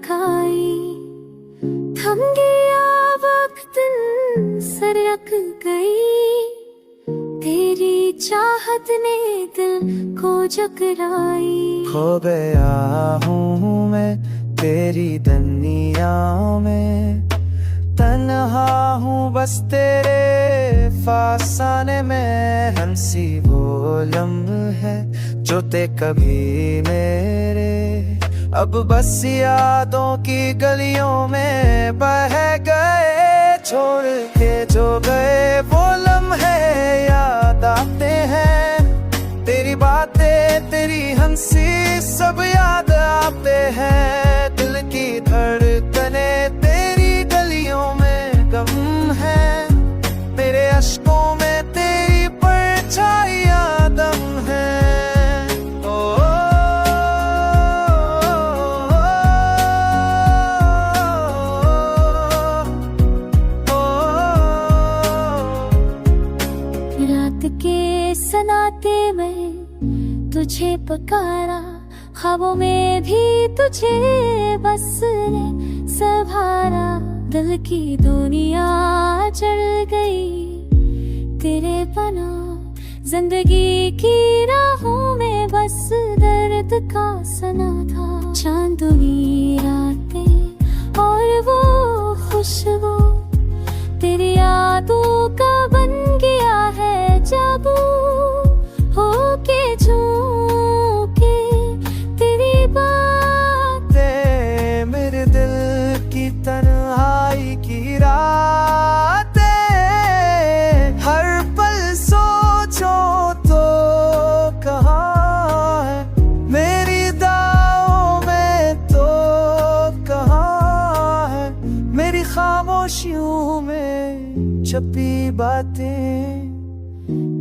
बहकाई। थम गया वक्त सरक गई, तेरी चाहत ने दिल को जकराई। खो गया हूँ मैं तेरी दुनिया में, तन्हा हूँ बस तेरे फासाने में। हंसी वो लम्हे जो थे कभी मेरे, अब बस यादों की गलियों में बह गए। छोड़ के जो गए वो लम्हे याद आते हैं, तेरी बातें तेरी हंसी सब याद आते हैं। दिल की धड़कने तेरी गलियों में गम है, मेरे अश्कों में तेरी परछाइयां दम है। रात के सनाते में तुझे पुकारा, ख्वाबों में भी तुझे बस ने संभारा। दिल की दुनिया चढ़ गई तेरे बना, जिंदगी की राहों में बस दर्द का सना था। चांदनी रातें और वो खुशबू तेरी यादों का बन गया है जादू। होके झूके तेरी बातें मेरे दिल की तन्हाई की रातें, हर पल सोचो तो कहाँ है मेरी दाओं में तो कहाँ है मेरी खामोशियों में छपी बातें।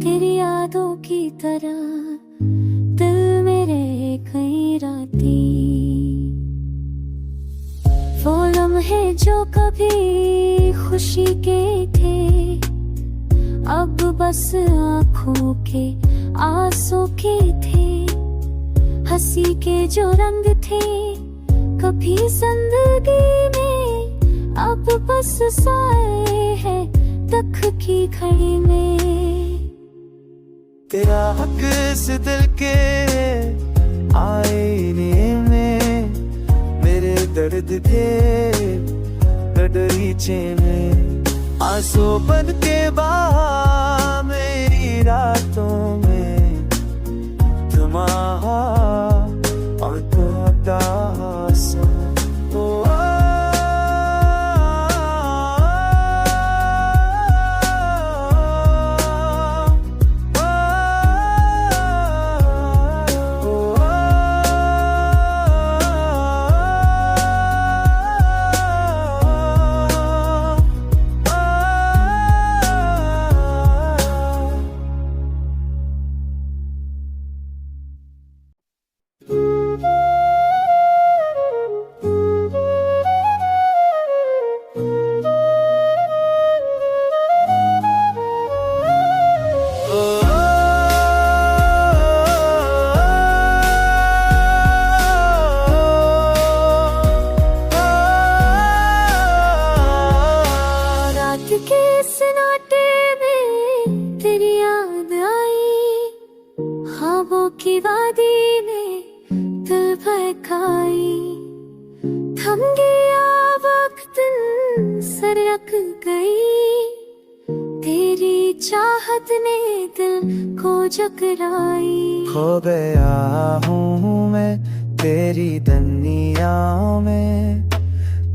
तेरी यादों की तरह दिल मेरे कई राती, वो लम्हे जो कभी खुशी के थे, अब बस आँखों के आंसू के थे। हंसी के जो रंग थे कभी जिंदगी में, अब बस साए है तक की घड़ी में। तेरा हक इस दिल के आईने में, मेरे दर्द थे दरीचे में। आंसू बन के बहा मेरी रातों में, थमा और तो दासा। की वादी में दिल भड़काई। थम गया वक्त सरक गई, तेरी चाहत ने दिल को जकराई। खो गया हूँ मैं तेरी दुनिया में,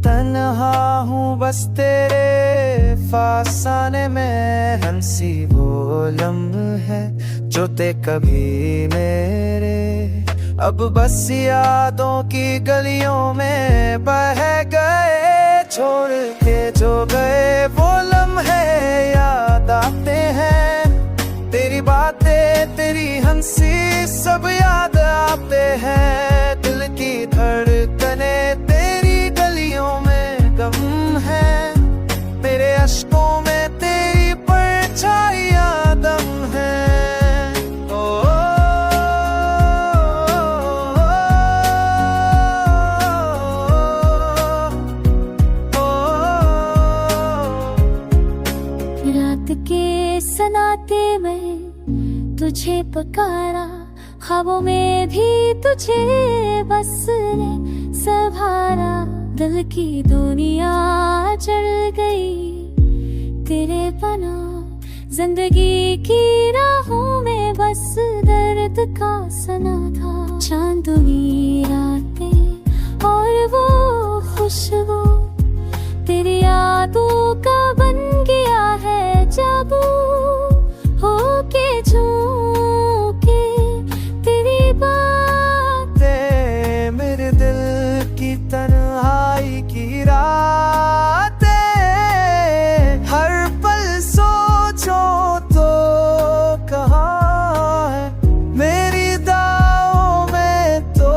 तन्हा हूँ बस तेरे फासाने में। हंसी वो लम्हे जो थे कभी मेरे, अब बस यादों की गलियों में बह गए। छोड़ के जो गए वो लम्हे याद आते हैं, तेरी बातें तेरी हंसी सब याद आते हैं। दिल की धड़कने तेरी गलियों में गम है, मेरे अश्कों में तेरी परछाइयां दम है। पुकारा, ख्वाबों में भी तुझे बस ने संभारा। दिल की दुनिया चढ़ गई तेरे बना, जिंदगी की राहों में बस दर्द का सना था। चांदनी रातें और वो खुशबू तेरी यादों का बन गया है जादू। होके झूके तेरी बातें, मेरे दिल की तन्हाई की रातें, हर पल सोचो तो कहाँ है मेरी दाओं में तो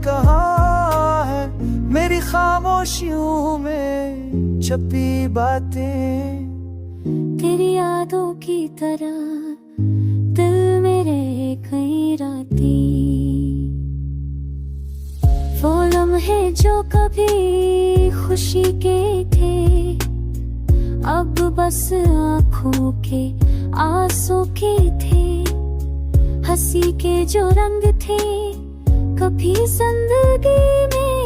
कहाँ है मेरी खामोशियों में छपी बातें। तेरी यादों की तरह दिल मेरे कई राती, वो लम्हे जो कभी खुशी के थे अब बस आँखों के आंसू के थे। हंसी के जो रंग थे कभी जिंदगी में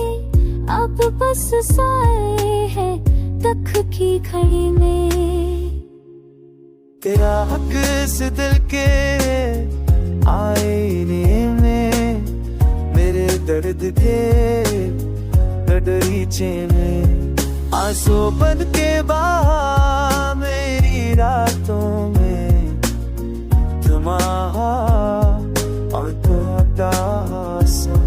अब बस साए है तक की घड़ी में। तेरा हक इस दिल के आईने में, मेरे दर्द के दरीचे में आंसू बन के बहा मेरी रातों में। तुम्हारा और तो दासा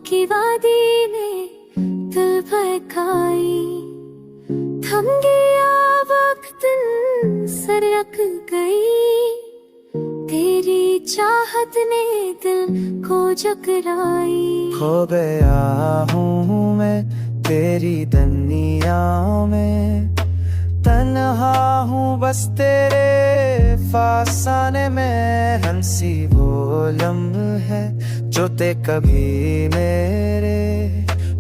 की वादी में दिल भटकाई। थम गया वक्त सरक गई, तेरी चाहत ने दिल को जकराई। खो गया हूँ मैं तेरी दुनिया में, तन्हा हूँ बस तेरे फासाने में। हंसी वो लम्हे जो थे कभी मेरे,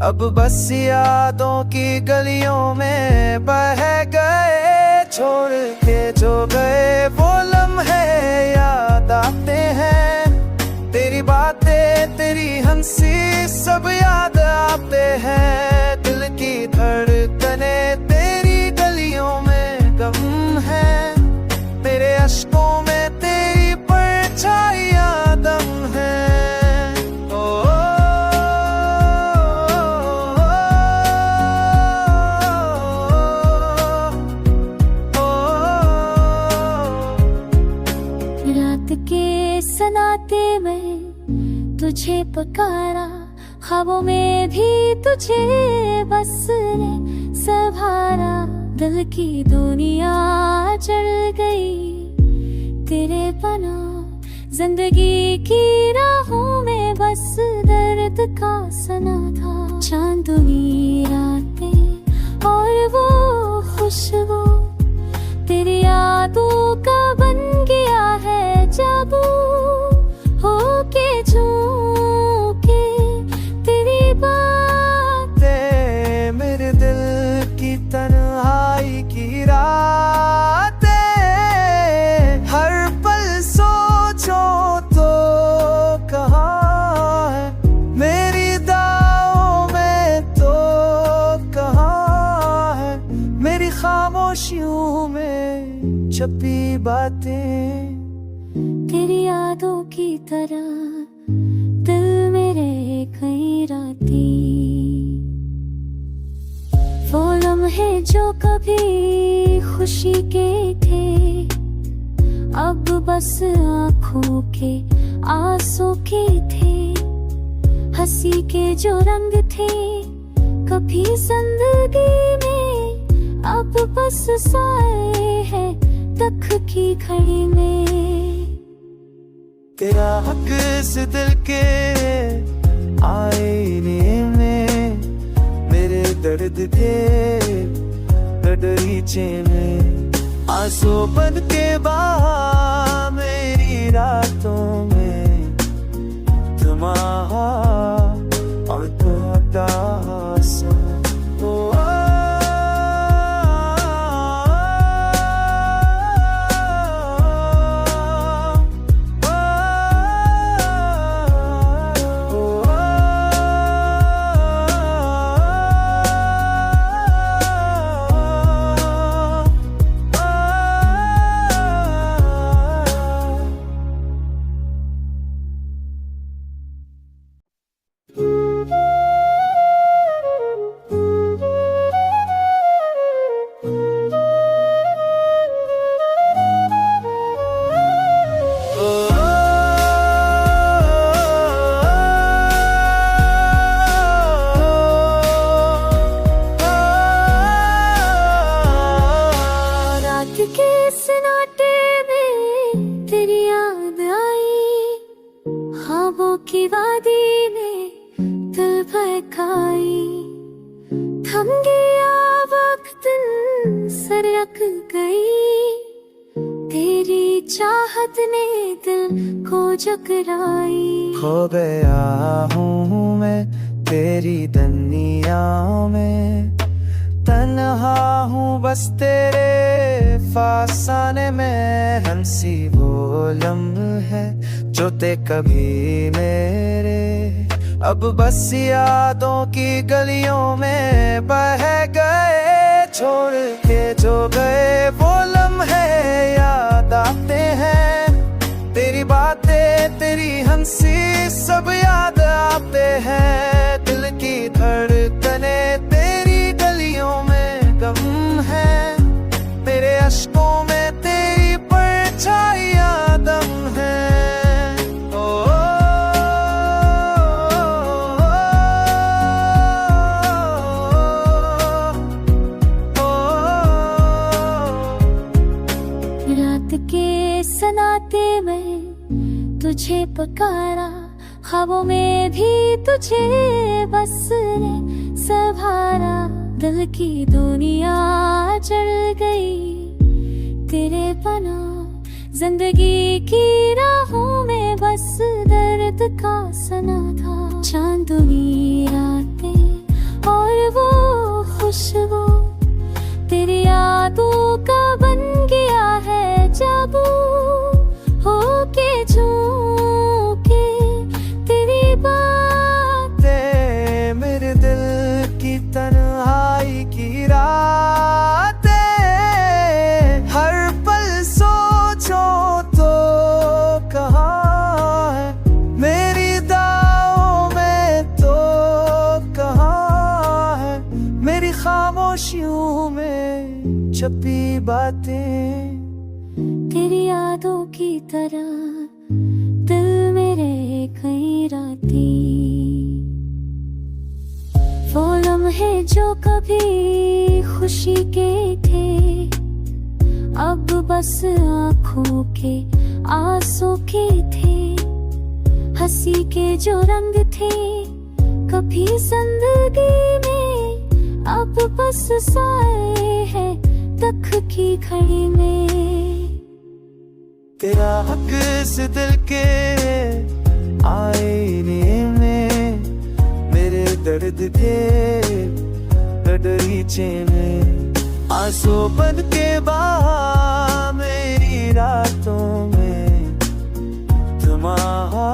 अब बस यादों की गलियों में बह गए। छोड़ के जो गए वो लम्हे याद आते हैं, तेरी बातें तेरी हंसी सब याद आते हैं। दिल की धड़कने तेरी गलियों में गम है, मेरे अश्कों में तेरी परछाइयां दम है। रात के सनाते में तुझे पुकारा, ख्वाबों में भी तुझे बस ने संभारा। दिल की दुनिया चढ़ गई तेरे बना, जिंदगी की राहों में बस दर्द का सना था। चांदनी रातें और वो खुशबू तेरी यादों का बन गया है जादू। होके झूके तेरी बातें, मेरे दिल की तन्हाई की रातें, हर पल सोचो तो कहाँ है मेरी दाओं में तो कहाँ है मेरी खामोशियों में छपी बातें। तेरी यादों की तरह दिल मेरे कहीं कई राती। वो लम्हे जो कभी खुशी के थे, अब बस आँखों के आंसू के थे। हंसी के जो रंग थे कभी जिंदगी में, अब बस साए है तक की घड़ी में। तेरा हक इस दिल के आईने में, मेरे दर्द के गडरीचे में, आंसू बन के बहा मेरी रातों में। तुम्हारा और तुम्हारा सा के सन्नाटे में तेरी याद आई, ख्वाबों की वादी में दिल भटकाई। थम गया वक्त सरक गई, तेरी चाहत ने दिल को जकराई। खो गया हूँ मैं तेरी दुनिया में, तन्हा हूँ बस तेरे फासाने में। हंसी वो लम्हे जो थे कभी मेरे, अब बस यादों की गलियों में बह गए। छोड़ के जो गए वो लम्हे याद आते हैं, तेरी बातें तेरी हंसी सब याद आते हैं। दिल की धड़कने तेरी गलियों में गम है, मेरे अश्कों में तेरी परछाइयां दम है। रात के सन्नाटे में तुझे पुकारा, ख्वाबों में भी तुझे बस ने संभारा। दिल की दुनिया चढ़ गई तेरे बना, जिंदगी की राहों में बस दर्द का सना था। चांदनी रातें और वो खुशबू तेरी यादों का बन गया है जादू। हो के झूके तेरी बातें मेरे दिल की तन्हाई की रातें, हर पल सोचो तो कहाँ है मेरी दाओं में, तो कहाँ है मेरी खामोशियों में छपी बातें। तेरी यादों की तरह दिल मेरे कई राती। वो लम्हे जो कभी खुशी के थे, अब बस आँखों के आंसू के थे। हंसी के जो रंग थे कभी जिंदगी में, अब बस साए है तक की घड़ी में। तेरा हक इस दिल के आईने में, मेरे दर्द के गडरीचे में, आंसू बन के बहा मेरी रातों में। तुम्हारा